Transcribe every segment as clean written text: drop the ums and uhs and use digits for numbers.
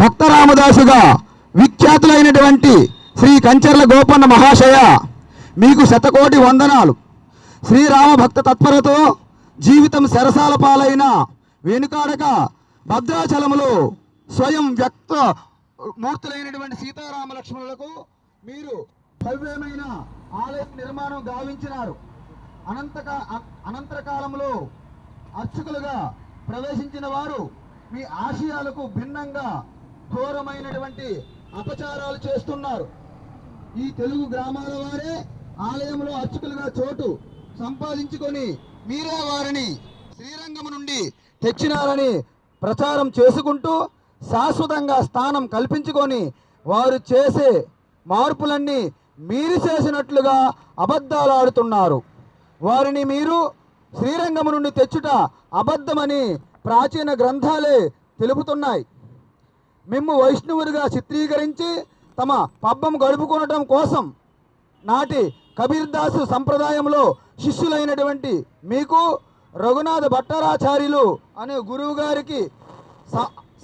భక్త రామదాసుగా విఖ్యాతులైనటువంటి శ్రీ కంచర్ల గోపన్న మహాశయ మీకు శతకోటి వందనాలు. శ్రీరామ భక్త తత్పరతో జీవితం సరసాల పాలైన వెనుకాడక భద్రాచలములో స్వయం వ్యక్త మూర్తులైనటువంటి సీతారామ లక్ష్మణులకు మీరు భవ్యమైన ఆలయ నిర్మాణం గావించినారు. అనంతర కాలంలో అర్చకులుగా ప్రవేశించిన వారు మీ ఆశయాలకు భిన్నంగా ఘోరమైనటువంటి అపచారాలు చేస్తున్నారు. ఈ తెలుగు గ్రామాల వారే ఆలయంలో అర్చకులుగా చోటు సంపాదించుకొని మీరే వారిని శ్రీరంగం నుండి తెచ్చినారని ప్రచారం చేసుకుంటూ శాశ్వతంగా స్థానం కల్పించుకొని వారు చేసే మార్పులన్నీ మీరు చేసినట్లుగా అబద్ధాలు ఆడుతున్నారు. వారిని మీరు శ్రీరంగం నుండి తెచ్చుట అబద్ధమని ప్రాచీన గ్రంథాలే తెలుపుతున్నాయి. మిమ్ము వైష్ణవుడిగా చిత్రీకరించి తమ పబ్బం గడుపుకోవడం కోసం నాటి కబీర్దాసు సంప్రదాయంలో శిష్యులైనటువంటి మీకు రఘునాథ భట్టారాచార్యులు అనే గురువు గారికి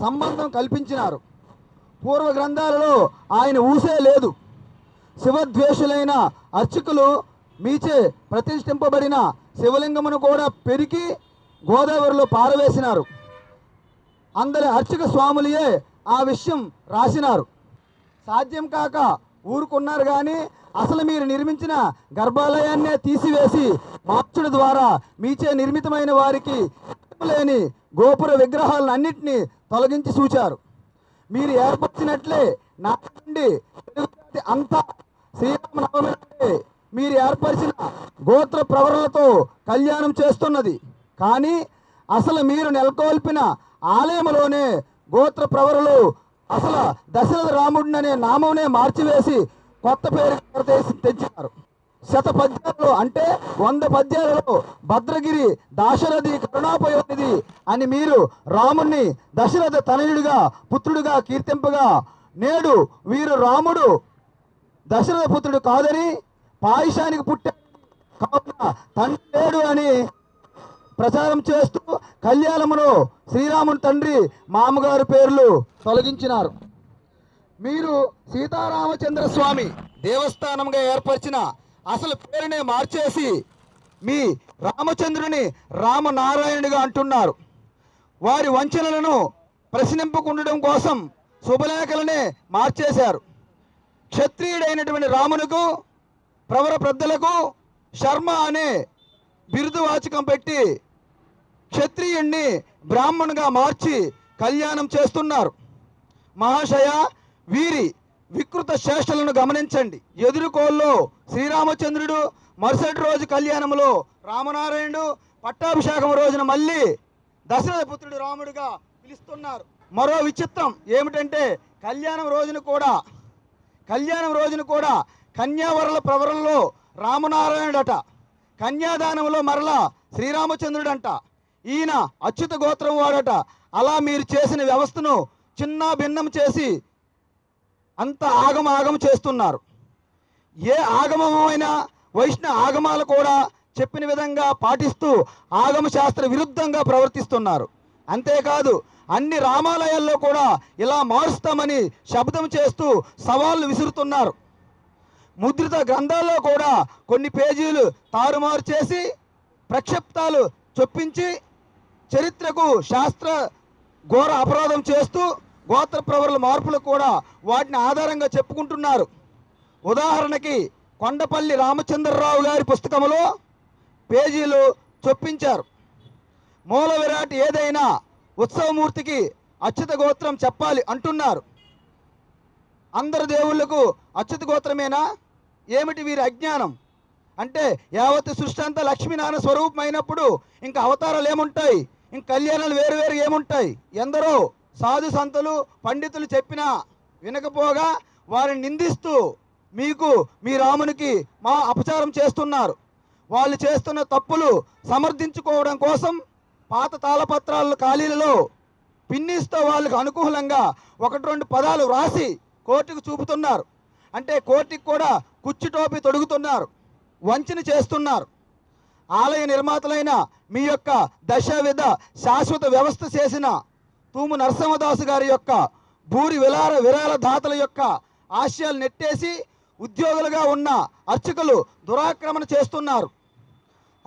సంబంధం కల్పించినారు. పూర్వ గ్రంథాలలో ఆయన ఊసే లేదు. శివద్వేషులైన అర్చకులు మీచే ప్రతిష్ఠింపబడిన శివలింగమును కూడా పెరికి గోదావరిలో పారవేసినారు. అందరి అర్చక స్వాములే ఆ విషయం రాసినారు. సాధ్యం కాక ఊరుకున్నారు. కానీ అసలు మీరు నిర్మించిన గర్భాలయాన్నే తీసివేసి మార్చుడు ద్వారా మీచే నిర్మితమైన వారికి లేని గోపుర విగ్రహాలన్నింటినీ తొలగించి చూచారు. మీరు ఏర్పరిచినట్లే నాటి నుండి అంతా శ్రీరామనవమి మీరు ఏర్పరిచిన గోత్ర ప్రవరులతో కళ్యాణం చేస్తున్నది. కానీ అసలు మీరు నెలకొల్పిన ఆలయంలోనే గోత్ర ప్రవరులు అసలు దశరథ రాముడిననే నామంనే మార్చివేసి కొత్త పేరు తెచ్చినారు. శత పద్యాలలో అంటే 100 పద్యాలలో భద్రగిరి దాశరథి కరుణాపయోనిధి అని మీరు రాముణ్ణి దశరథ తనయుడిగా పుత్రుడిగా కీర్తింపగా నేడు వీరు రాముడు దశరథ పుత్రుడు కాదని పాయసానికి పుట్టాడు కావున తండ్రి లేడు అని ప్రచారం చేస్తూ కళ్యాణములో శ్రీరాముని తండ్రి మామగారు పేర్లు తొలగించినారు. మీరు సీతారామచంద్ర స్వామి దేవస్థానంగా ఏర్పరిచిన అసలు పేరునే మార్చేసి మీ రామచంద్రుని రామనారాయణుడిగా అంటున్నారు. వారి వంచనలను ప్రశ్నింపకుండడం కోసం శుభలేఖలనే మార్చేశారు. క్షత్రియుడైనటువంటి రామునకు ప్రవర పెద్దలకు శర్మ అనే బిరుదు వాచకం పెట్టి క్షత్రియుణ్ణి బ్రాహ్మణుగా మార్చి కళ్యాణం చేస్తున్నారు. మహాశయ, వీరి వికృత చేష్టలను గమనించండి. ఎదురుకోల్లో శ్రీరామచంద్రుడు, మరుసటి రోజు కళ్యాణంలో రామనారాయణుడు, పట్టాభిషేకం రోజున మళ్ళీ దశరథ పుత్రుడు రాముడిగా పిలుస్తున్నారు. మరో విచిత్రం ఏమిటంటే కళ్యాణం రోజున కూడా కన్యావరల ప్రవరంలో రామనారాయణుడట, కన్యాదానంలో మరలా శ్రీరామచంద్రుడంట. ఈయన అచ్యుత గోత్రం వాడట. అలా మీరు చేసిన వ్యవస్థను చిన్న భిన్నం చేసి అంత ఆగమ చేస్తున్నారు. ఏ ఆగమమైనా వైష్ణవ ఆగమాలు కూడా చెప్పిన విధంగా పాటిస్తూ ఆగమ శాస్త్ర విరుద్ధంగా ప్రవర్తిస్తున్నారు. అంతేకాదు అన్ని రామాలయాల్లో కూడా ఇలా మారుస్తామని శబ్దం చేస్తూ సవాళ్లు విసురుతున్నారు. ముద్రిత గ్రంథాల్లో కూడా కొన్ని పేజీలు తారుమారు చేసి ప్రక్షిప్తాలు చొప్పించి చరిత్రకు శాస్త్ర ఘోర అపరాధం చేస్తూ గోత్ర ప్రవరుల మార్పులు కూడా వాటిని ఆధారంగా చెప్పుకుంటున్నారు. ఉదాహరణకి కొండపల్లి రామచంద్రరావు గారి పుస్తకంలో పేజీలు చొప్పించారు. మూల విరాట్ ఏదైనా ఉత్సవమూర్తికి అచ్యుత గోత్రం చెప్పాలి అంటున్నారు. అందరు దేవుళ్లకు అచ్యుత గోత్రమేనా? ఏమిటి వీరి అజ్ఞానం? అంటే యావత్ సృష్టి అంతా లక్ష్మీనారాయణ స్వరూపమైనప్పుడు ఇంకా అవతారాలు ఏముంటాయి? ఇంక కళ్యాణాలు వేరు ఏముంటాయి? ఎందరో సాధు సంతులు పండితులు చెప్పినా వినకపోగా వారిని నిందిస్తూ మీకు మీ రామునికి మా అపచారం చేస్తున్నారు. వాళ్ళు చేస్తున్న తప్పులు సమర్థించుకోవడం కోసం పాత తాళపత్రాల ఖాళీలలో పిన్నిస్తో వాళ్ళకు అనుకూలంగా 1-2 పదాలు రాసి కోర్టుకు చూపుతున్నారు. అంటే కోర్టుకు కూడా కుచ్చుటోపి తొడుగుతున్నారు, వంచన చేస్తున్నారు. ఆలయ నిర్మాతలైన మీ యొక్క దశవిధ శాశ్వత వ్యవస్థ చేసిన తూము నరసింహదాసు గారి యొక్క భూరి విరాళ దాతల యొక్క ఆశయాలు నెట్టేసి ఉద్యోగులుగా ఉన్న అర్చకులు దురాక్రమణ చేస్తున్నారు.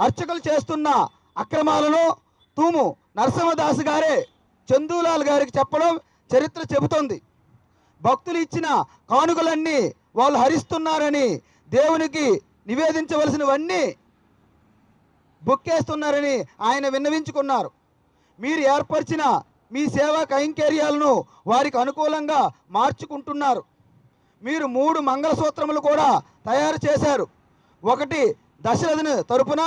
అర్చకులు చేస్తున్న అక్రమాలను తూము నరసింహదాస్ గారే చందూలాల్ గారికి చెప్పడం చరిత్ర చెబుతోంది. భక్తులు ఇచ్చిన కానుకలన్నీ వాళ్ళు హరిస్తున్నారని, దేవునికి నివేదించవలసినవన్నీ బొక్కేస్తున్నారని ఆయన విన్నవించుకున్నారు. మీరు ఏర్పరిచిన మీ సేవా కైంకర్యాలను వారికి అనుకూలంగా మార్చుకుంటున్నారు. మీరు 3 మంగళసూత్రములు కూడా తయారు చేశారు. ఒకటి దశరథుని తరపున,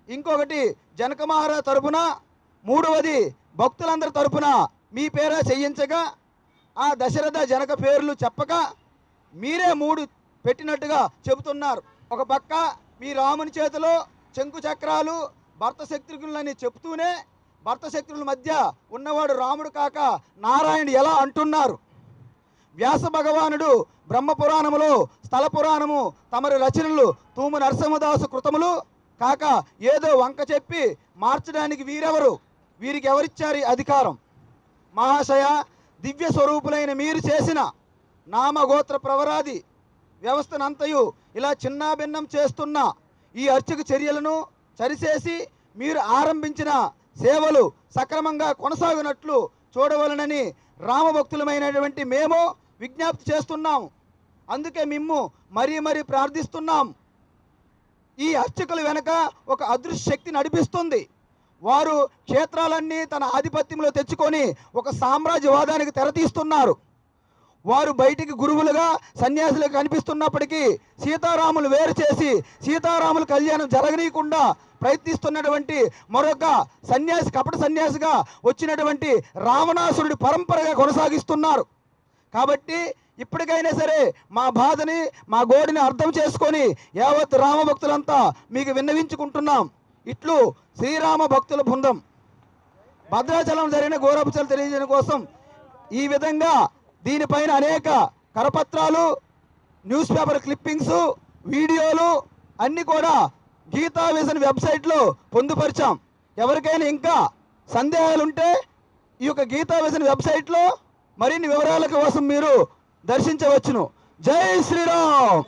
ఇంకొకటి జనక మహారాజ్ తరపున, 3వది భక్తులందరి తరపున మీ పేర చేయించగా ఆ దశరథ జనక పేర్లు చెప్పక మీరే 3 పెట్టినట్టుగా చెబుతున్నారు. ఒక పక్క మీ రాముని చేతిలో శంకు చక్రాలు భర్త శత్రుఘ్నులని చెప్తూనే భర్త శత్రువుల మధ్య ఉన్నవాడు రాముడు కాక నారాయణుడు ఎలా అంటున్నారు. వ్యాస భగవానుడు బ్రహ్మపురాణములో స్థల పురాణము తమరి రచనలు తూము నరసింహదాసు కృతములు కాక ఏదో వంక చెప్పి మార్చడానికి వీరెవరు? వీరికి ఎవరిచ్చారు అధికారం? మహాశయ, దివ్య స్వరూపులైన మీరు చేసిన నామగోత్ర ప్రవరాది వ్యవస్థనంతయు ఇలా చిన్నాభిన్నం చేస్తున్న ఈ అర్చక చర్యలను సరిచేసి మీరు ఆరంభించిన సేవలు సక్రమంగా కొనసాగినట్లు చూడవలనని రామభక్తులమైనటువంటి మేము విజ్ఞప్తి చేస్తున్నాం. అందుకే మిమ్ము మరీ ప్రార్థిస్తున్నాం. ఈ అర్చకుల వెనక ఒక అదృశ్య శక్తి నడిపిస్తుంది. వారు క్షేత్రాలన్నీ తన ఆధిపత్యంలో తెచ్చుకొని ఒక సామ్రాజ్యవాదానికి తెరతీస్తున్నారు. వారు బయటికి గురువులుగా సన్యాసులుగా కనిపిస్తున్నప్పటికీ సీతారాములు వేరు చేసి సీతారాముల కళ్యాణం జరగనీయకుండా ప్రయత్నిస్తున్నటువంటి మరొక సన్యాసి, కపట సన్యాసిగా వచ్చినటువంటి రావణాసురుడి పరంపరగా కొనసాగిస్తున్నారు. కాబట్టి ఇప్పటికైనా సరే మా బాధని, మా గోడిని అర్థం చేసుకొని యావత్ రామభక్తులంతా మీకు విన్నవించుకుంటున్నాం. ఇట్లు శ్రీరామ భక్తుల బృందం. భద్రాచలం జరిగిన ఘోరోపచారాలు తెలియజేయడం కోసం ఈ విధంగా దీనిపైన అనేక కరపత్రాలు, న్యూస్ పేపర్ క్లిప్పింగ్స్, వీడియోలు అన్నీ కూడా గీతా విజన్ వెబ్సైట్లో పొందుపరిచాం. ఎవరికైనా ఇంకా సందేహాలుంటే ఈ యొక్క గీతా విజన్ వెబ్సైట్లో మరిన్ని వివరాల కోసం మీరు దర్శించవచ్చును. జై శ్రీరామ్.